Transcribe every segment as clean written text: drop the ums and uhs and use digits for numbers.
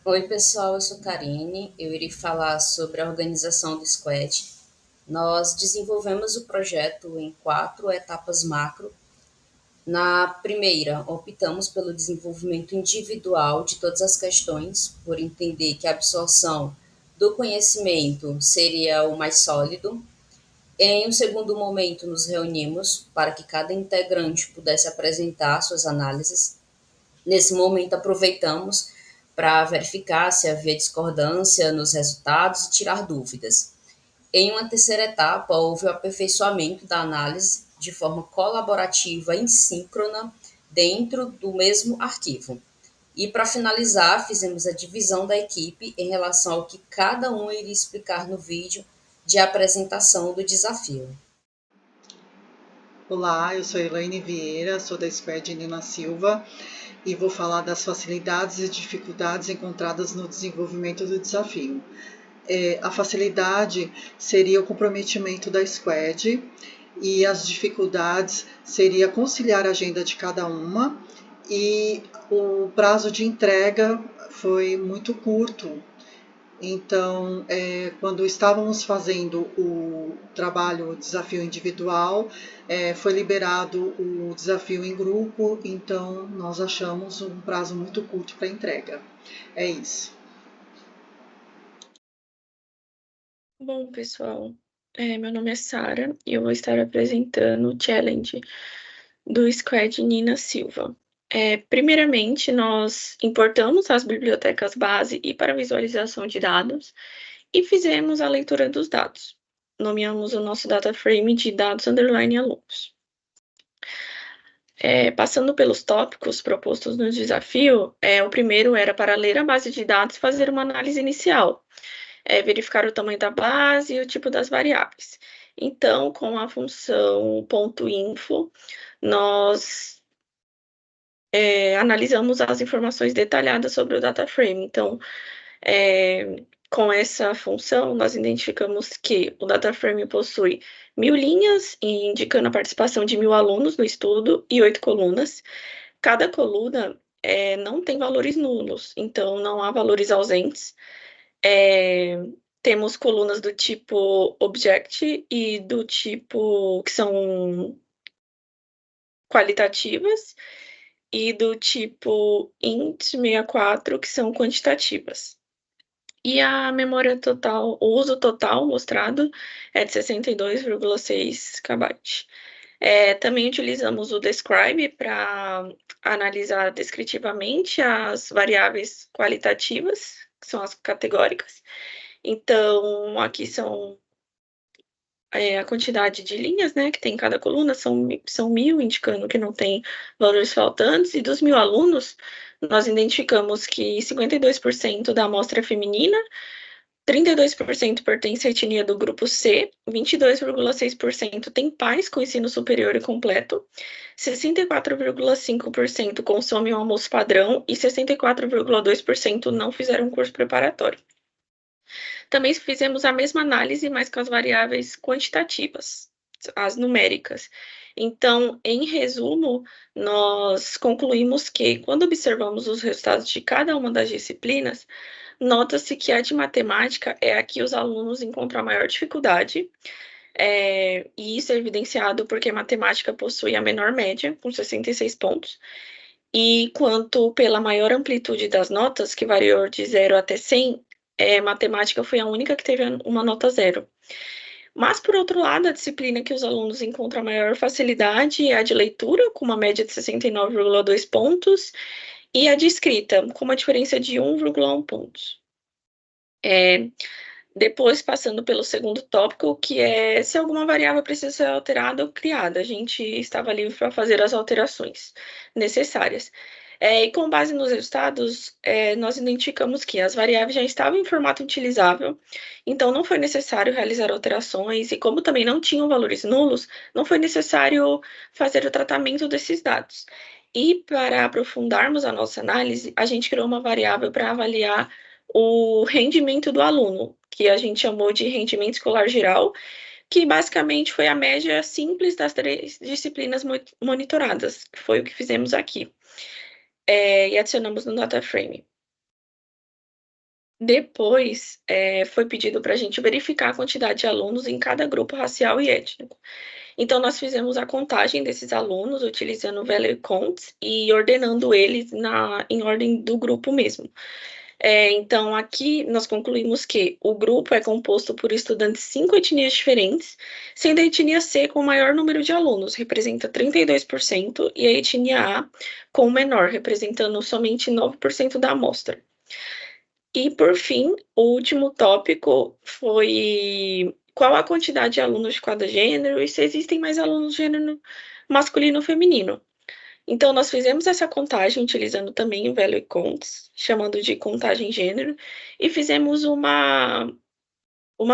Oi, pessoal, eu sou Karine. Eu irei falar sobre a organização do Squad. Nós desenvolvemos o projeto em 4 etapas macro. Na primeira, optamos pelo desenvolvimento individual de todas as questões, por entender que a absorção do conhecimento seria o mais sólido. Em um segundo momento, nos reunimos para que cada integrante pudesse apresentar suas análises. Nesse momento, aproveitamos para verificar se havia discordância nos resultados e tirar dúvidas. Em uma terceira etapa, houve o aperfeiçoamento da análise de forma colaborativa e síncrona dentro do mesmo arquivo. E para finalizar, fizemos a divisão da equipe em relação ao que cada um iria explicar no vídeo de apresentação do desafio. Olá, eu sou Elaine Vieira, sou da Squad Nina Silva e vou falar das facilidades e dificuldades encontradas no desenvolvimento do desafio. A facilidade seria o comprometimento da Squad e as dificuldades seria conciliar a agenda de cada uma e o prazo de entrega foi muito curto. Então, quando estávamos fazendo o trabalho, o desafio individual, foi liberado o desafio em grupo, então nós achamos um prazo muito curto para entrega. É isso. Bom, pessoal, meu nome é Sara e eu vou estar apresentando o challenge do Squad Nina Silva. Primeiramente, nós importamos as bibliotecas base e para visualização de dados e fizemos a leitura dos dados. Nomeamos o nosso data frame de dados underline alunos. Passando pelos tópicos propostos no desafio, o primeiro era para ler a base de dados e fazer uma análise inicial. Verificar o tamanho da base e o tipo das variáveis. Então, com a função .info, nós analisamos as informações detalhadas sobre o data frame. Então, com essa função, nós identificamos que o data frame possui 1.000 linhas, indicando a participação de 1.000 alunos no estudo, e 8 colunas. Cada coluna não tem valores nulos, então não há valores ausentes. Temos colunas do tipo object e do tipo que são qualitativas e do tipo int64 que são quantitativas. E a memória total, o uso total mostrado é de 62,6 KB. Também utilizamos o describe para analisar descritivamente as variáveis qualitativas, que são as categóricas. Então, aqui são a quantidade de linhas, né, que tem em cada coluna, são 1.000, indicando que não tem valores faltantes, e dos 1.000 alunos, nós identificamos que 52% da amostra é feminina, 32% pertence à etnia do grupo C, 22,6% tem pais com ensino superior e completo, 64,5% consomem o almoço padrão e 64,2% não fizeram curso preparatório. Também fizemos a mesma análise, mas com as variáveis quantitativas, as numéricas. Então, em resumo, nós concluímos que, quando observamos os resultados de cada uma das disciplinas, nota-se que a de matemática é a que os alunos encontram a maior dificuldade, e isso é evidenciado porque matemática possui a menor média, com 66 pontos, e quanto pela maior amplitude das notas, que variou de 0 até 100, matemática foi a única que teve uma nota 0. Mas, por outro lado, a disciplina que os alunos encontram a maior facilidade é a de leitura, com uma média de 69,2 pontos, e a de escrita, com uma diferença de 1,1 pontos. Depois, passando pelo segundo tópico, que é se alguma variável precisa ser alterada ou criada. A gente estava livre para fazer as alterações necessárias. E com base nos resultados, nós identificamos que as variáveis já estavam em formato utilizável, então não foi necessário realizar alterações, e como também não tinham valores nulos, não foi necessário fazer o tratamento desses dados. E para aprofundarmos a nossa análise, a gente criou uma variável para avaliar o rendimento do aluno, que a gente chamou de rendimento escolar geral, que basicamente foi a média simples das 3 disciplinas monitoradas, que foi o que fizemos aqui. E adicionamos no data frame. Depois, foi pedido para a gente verificar a quantidade de alunos em cada grupo racial e étnico. Então, nós fizemos a contagem desses alunos utilizando o Value Counts e ordenando eles em ordem do grupo mesmo. Então, aqui nós concluímos que o grupo é composto por estudantes de 5 etnias diferentes, sendo a etnia C com o maior número de alunos, representa 32%, e a etnia A com o menor, representando somente 9% da amostra. E, por fim, o último tópico foi qual a quantidade de alunos de cada gênero e se existem mais alunos de gênero masculino ou feminino. Então, nós fizemos essa contagem utilizando também o Value Counts, chamando de contagem gênero, e fizemos uma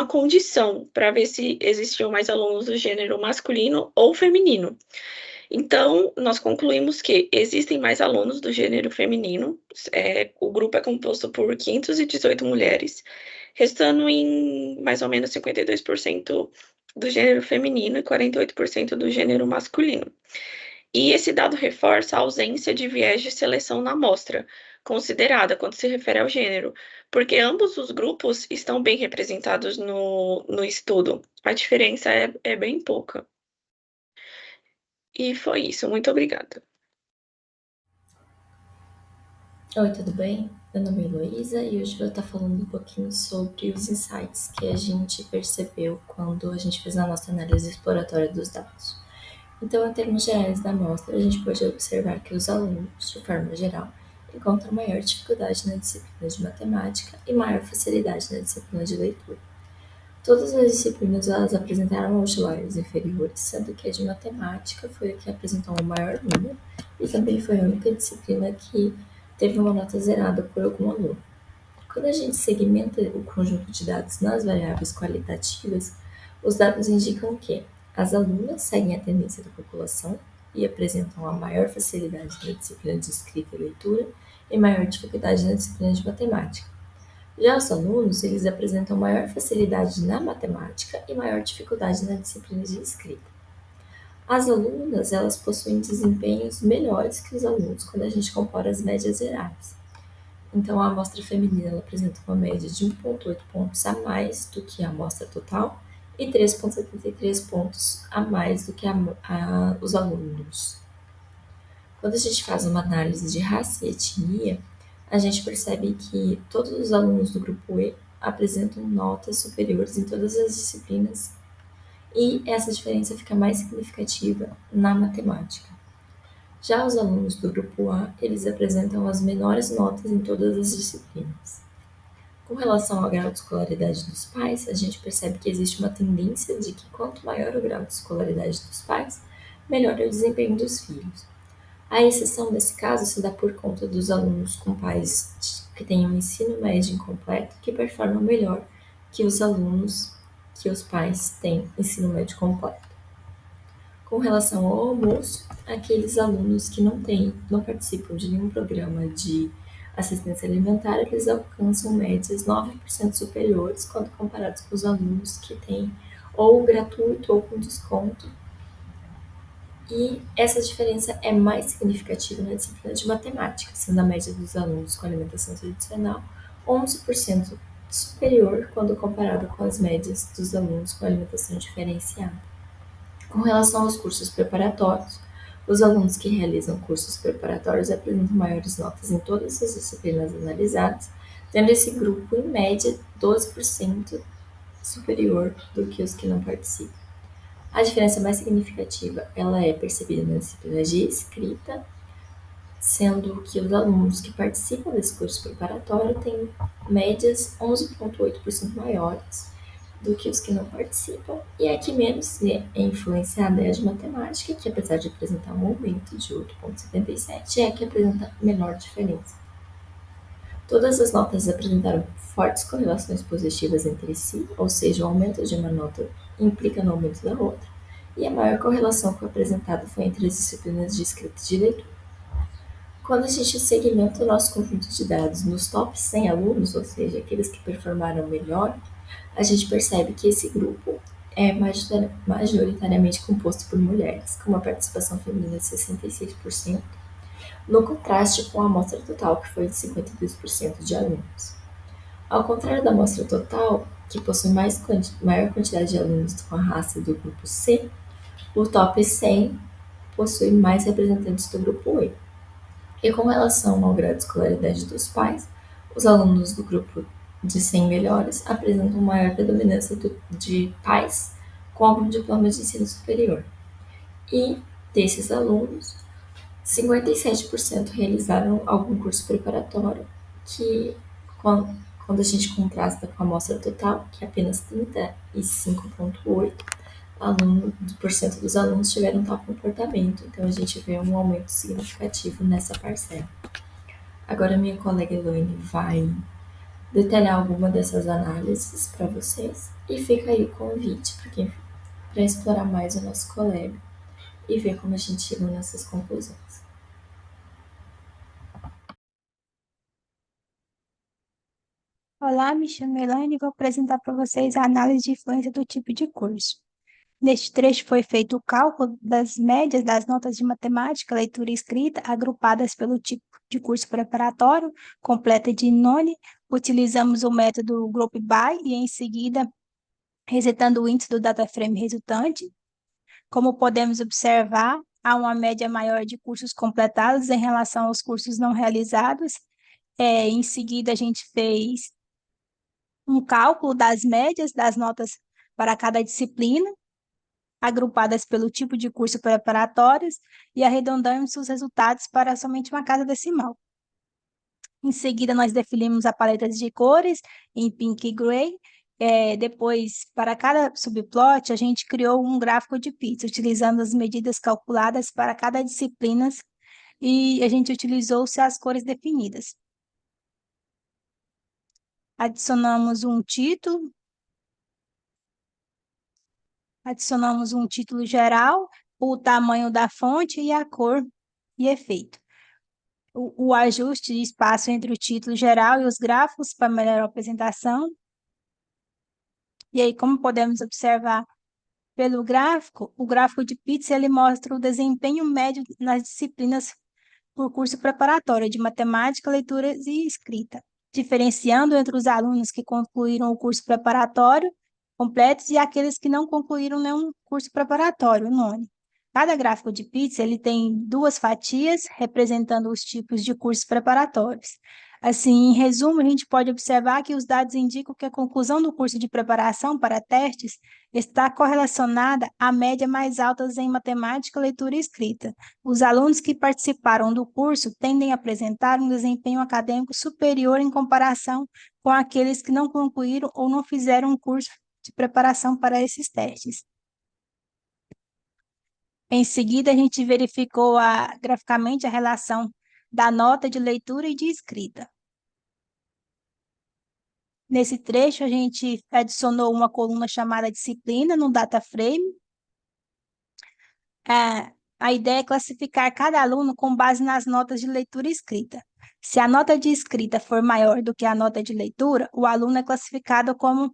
condição para ver se existiam mais alunos do gênero masculino ou feminino. Então, nós concluímos que existem mais alunos do gênero feminino, o grupo é composto por 518 mulheres, restando em mais ou menos 52% do gênero feminino e 48% do gênero masculino. E esse dado reforça a ausência de viés de seleção na amostra, considerada quando se refere ao gênero, porque ambos os grupos estão bem representados no estudo. A diferença é bem pouca. E foi isso. Muito obrigada. Oi, tudo bem? Meu nome é Heloísa e hoje eu vou estar falando um pouquinho sobre os insights que a gente percebeu quando a gente fez a nossa análise exploratória dos dados. Então, em termos gerais da amostra, a gente pode observar que os alunos, de forma geral, encontram maior dificuldade na disciplina de matemática e maior facilidade na disciplina de leitura. Todas as disciplinas elas apresentaram outliers inferiores, sendo que a de matemática foi a que apresentou o maior número e também foi a única disciplina que teve uma nota zerada por algum aluno. Quando a gente segmenta o conjunto de dados nas variáveis qualitativas, os dados indicam que as alunas seguem a tendência da população e apresentam a maior facilidade na disciplina de escrita e leitura e maior dificuldade na disciplina de matemática. Já os alunos, eles apresentam maior facilidade na matemática e maior dificuldade na disciplina de escrita. As alunas, elas possuem desempenhos melhores que os alunos quando a gente compara as médias gerais. Então, a amostra feminina ela apresenta uma média de 1,8 pontos a mais do que a amostra total e 3,73 pontos a mais do que os alunos. Quando a gente faz uma análise de raça e etnia, a gente percebe que todos os alunos do grupo E apresentam notas superiores em todas as disciplinas e essa diferença fica mais significativa na matemática. Já os alunos do grupo A, eles apresentam as menores notas em todas as disciplinas. Com relação ao grau de escolaridade dos pais, a gente percebe que existe uma tendência de que quanto maior o grau de escolaridade dos pais, melhor é o desempenho dos filhos. A exceção desse caso se dá por conta dos alunos com pais que têm um ensino médio incompleto que performam melhor que os alunos que os pais têm ensino médio completo. Com relação ao almoço, aqueles alunos que não participam de nenhum programa de assistência alimentar, eles alcançam médias 9% superiores quando comparados com os alunos que têm ou gratuito ou com desconto. E essa diferença é mais significativa na disciplina de matemática, sendo a média dos alunos com alimentação tradicional 11% superior quando comparado com as médias dos alunos com alimentação diferenciada. Com relação aos cursos preparatórios, os alunos que realizam cursos preparatórios apresentam maiores notas em todas as disciplinas analisadas, tendo esse grupo, em média, 12% superior do que os que não participam. A diferença mais significativa ela é percebida na disciplina de escrita, sendo que os alunos que participam desse curso preparatório têm médias 11,8% maiores do que os que não participam, e a que menos é influenciada é a de matemática, que apesar de apresentar um aumento de 8,77, é a que apresenta menor diferença. Todas as notas apresentaram fortes correlações positivas entre si, ou seja, o aumento de uma nota implica no aumento da outra, e a maior correlação que foi apresentada foi entre as disciplinas de escrita e de leitura. Quando a gente segmenta o nosso conjunto de dados nos top 100 alunos, ou seja, aqueles que performaram melhor, a gente percebe que esse grupo é majoritariamente composto por mulheres, com uma participação feminina de 66%, no contraste com a amostra total, que foi de 52% de alunos. Ao contrário da amostra total, que possui maior quantidade de alunos com a raça do grupo C, o top 100 possui mais representantes do grupo E. E com relação ao grau de escolaridade dos pais, os alunos do grupo de 100 melhores apresentam maior predominância de pais com algum diploma de ensino superior. E desses alunos, 57% realizaram algum curso preparatório, que quando a gente contrasta com a amostra total, que é apenas 35,8%, por cento dos alunos tiveram tal comportamento. Então, a gente vê um aumento significativo nessa parcela. Agora, minha colega Elaine vai detalhar alguma dessas análises para vocês e fica aí o convite para explorar mais o nosso colega e ver como a gente chegou nessas conclusões. Olá, me chamo Elaine e vou apresentar para vocês a análise de influência do tipo de curso. Neste trecho foi feito o cálculo das médias das notas de matemática, leitura e escrita, agrupadas pelo tipo de curso preparatório, completa de none. Utilizamos o método Group By e, em seguida, resetando o índice do data frame resultante. Como podemos observar, há uma média maior de cursos completados em relação aos cursos não realizados. Em seguida, a gente fez um cálculo das médias das notas para cada disciplina, agrupadas pelo tipo de curso preparatórios, e arredondamos os resultados para somente uma casa decimal. Em seguida, nós definimos a paleta de cores em pink e gray. Depois, para cada subplot, a gente criou um gráfico de Pitts, utilizando as medidas calculadas para cada disciplina, e a gente utilizou-se as cores definidas. Adicionamos um título geral, o tamanho da fonte e a cor e efeito. O ajuste de espaço entre o título geral e os gráficos para melhor apresentação. E aí, como podemos observar pelo gráfico, o gráfico de Pitts ele mostra o desempenho médio nas disciplinas por curso preparatório de matemática, leitura e escrita, diferenciando entre os alunos que concluíram o curso preparatório completos e aqueles que não concluíram nenhum curso preparatório, o none. Cada gráfico de Pitts ele tem duas fatias representando os tipos de cursos preparatórios. Assim, em resumo, a gente pode observar que os dados indicam que a conclusão do curso de preparação para testes está correlacionada à média mais altas em matemática, leitura e escrita. Os alunos que participaram do curso tendem a apresentar um desempenho acadêmico superior em comparação com aqueles que não concluíram ou não fizeram um curso de preparação para esses testes. Em seguida, a gente verificou graficamente a relação da nota de leitura e de escrita. Nesse trecho, a gente adicionou uma coluna chamada disciplina no data frame. A ideia é classificar cada aluno com base nas notas de leitura e escrita. Se a nota de escrita for maior do que a nota de leitura, o aluno é classificado como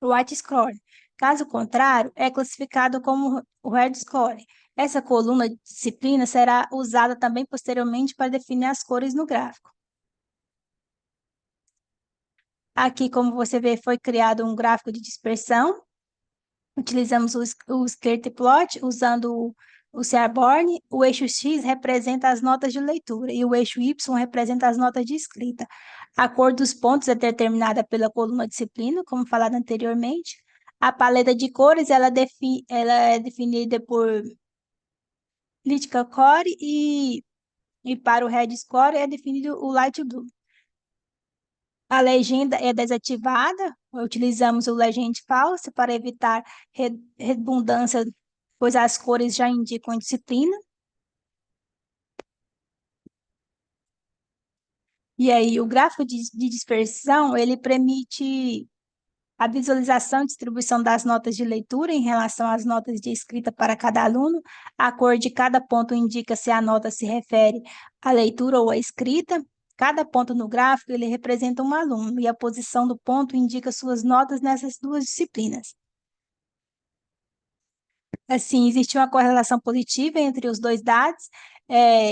white score. Caso contrário, é classificado como red score. Essa coluna de disciplina será usada também posteriormente para definir as cores no gráfico. Aqui, como você vê, foi criado um gráfico de dispersão. Utilizamos o scatter plot usando o Seaborn. O eixo X representa as notas de leitura e o eixo Y representa as notas de escrita. A cor dos pontos é determinada pela coluna disciplina, como falado anteriormente. A paleta de cores ela é definida por Political Core e para o Red Score é definido o Light Blue. A legenda é desativada, utilizamos o Legend False para evitar redundância, pois as cores já indicam a disciplina. E aí, o gráfico de dispersão, ele permite a visualização e distribuição das notas de leitura em relação às notas de escrita para cada aluno. A cor de cada ponto indica se a nota se refere à leitura ou à escrita. Cada ponto no gráfico ele representa um aluno e a posição do ponto indica suas notas nessas duas disciplinas. Assim, existe uma correlação positiva entre os dois dados.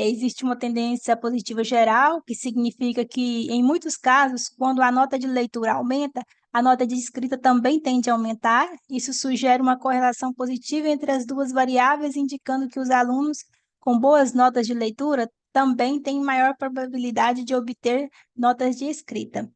existe uma tendência positiva geral, que significa que, em muitos casos, quando a nota de leitura aumenta, a nota de escrita também tende a aumentar. Isso sugere uma correlação positiva entre as duas variáveis, indicando que os alunos com boas notas de leitura também têm maior probabilidade de obter notas de escrita.